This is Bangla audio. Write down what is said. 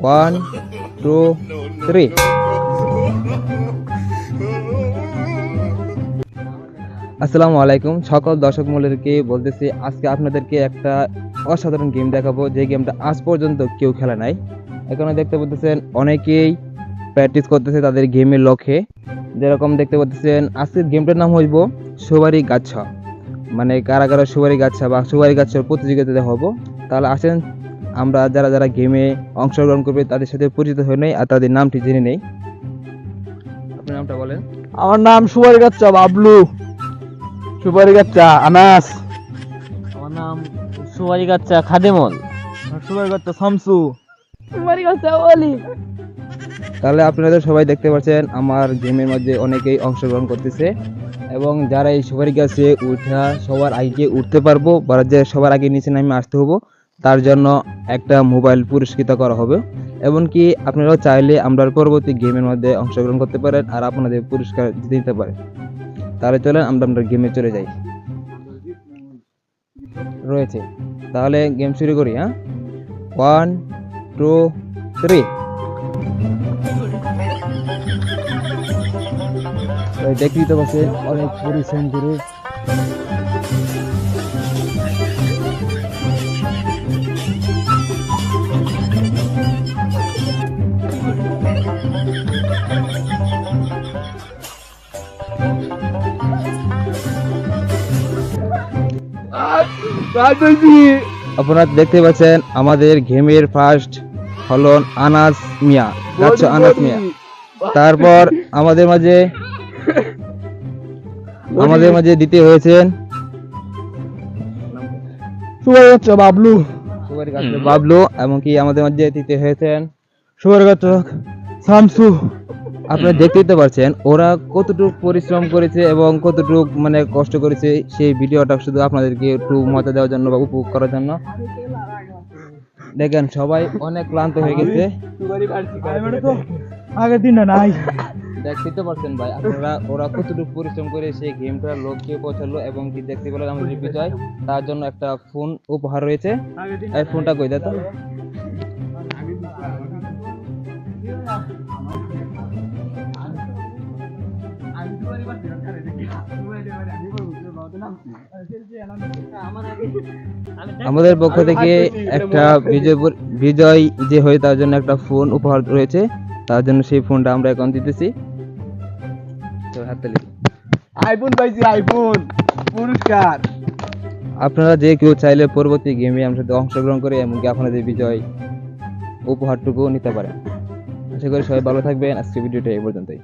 One two three. আসসালামু আলাইকুম সকল দর্শক মূল্যকে বলতেছি, আজকে আপনাদেরকে একটা অসাধারণ গেম দেখাবো, যে গেমটা আজ পর্যন্ত কেউ খেলা নাই। এখানে দেখতে পাচ্ছেন অনেকেই প্র্যাকটিস করতেছে তাদের গেমের লক্ষ্যে। যেরকম দেখতে পাচ্ছেন আজকের গেমটার নাম হইব সুপারি গাছা, মানে কারা কারা সুপারি গাছা বা সুপারি গাছার প্রতিযোগিতাতে হব। তাহলে আসেন আমরা যারা যারা গেমে অংশগ্রহণ করবে তাদের সাথে পরিচিত হয়ে নেই আর তাদের নামটি জেনে নেই। আপনার নামটা বলেন। আমার নাম সুপারি গাচ্চা বাবলু। সুপারি গাচ্চা আনাস। আমার নাম সুপারি গাচ্চা খাদেমল। সুপারি গাচ্চা শামসু। সুপারি গাচ্চা ওলি। তাহলে আপনারা সবাই দেখতে পাচ্ছেন আমার গেমের মধ্যে অনেকেই অংশগ্রহণ করতেছে, এবং যারা এই সুপারি গাছে উঠা সবার আগে উঠতে পারবো বা যে সবার আগে নিচে নামে আসতে হবো, তার জন্য একটা মোবাইল পুরস্কৃত করা হবে। এমনকি আপনারাও চাইলে আমরা পরবর্তী গেমের মধ্যে অংশগ্রহণ করতে পারেন আর আপনাদের পুরস্কার জিতে নিতে পারেন। তাহলে চলেন আমরা গেমে চলে যাই। রয়েছে, তাহলে গেম শুরু করি। হ্যাঁ, ওয়ান টু থ্রি। দেখতেই তো পাচ্ছেন অনেক পরিশ্রম করে আপনারা দেখতে পাচ্ছেন আমাদের গেমের ফার্স্ট হলো আনাস মিয়া, গাছ আনাস মিয়া। তারপর আমাদের মাঝে দিতে হয়েছেন সুপারি গাচ্চা বাবলু। সুপারি গাছ বাবলু, এমনকি আমাদের মাঝে দিতে হয়েছেন সুপারি গাচ্চা শামসু। আপনারা দেখতেই তো পারছেন ওরা কতটুকু পরিশ্রম করেছে এবং কতটুকু মানে কষ্ট করেছে, সেই ভিডিওটা শুধু আপনাদেরকে একটু মজা দেওয়ার জন্য বা উপভোগ করার জন্য। দেখেন সবাই অনেক ক্লান্ত হয়ে গেছে। আগের দিন নাই। দেখতেই তো পারছেন ভাই আপনারা ওরা কতটুকু পরিশ্রম করে সেই গেমটার লক্ষ্যে পৌঁছালো, এবং কি দেখতে পেলেন আমাদের বিজয়। তার জন্য একটা ফোন উপহার রয়েছে। এই ফোনটা কই দাও তো। আমাদের পক্ষ থেকে একটা বিজয় যে হয় তার জন্য একটা ফোন উপহার রয়েছে, তার জন্য সেই ফোনটা আমরা এখন দিতেছি। তো হাততালি। আইফোন পাইছি, আইফোন পুরস্কার। আপনারা যে কেউ চাইলে পরবর্তী গেমে আমার সাথে অংশগ্রহণ করে এমনকি আপনাদের বিজয় উপহারটুকু নিতে পারেন। আশা করি সবাই ভালো থাকবেন। আজকে ভিডিওটা এই পর্যন্তই।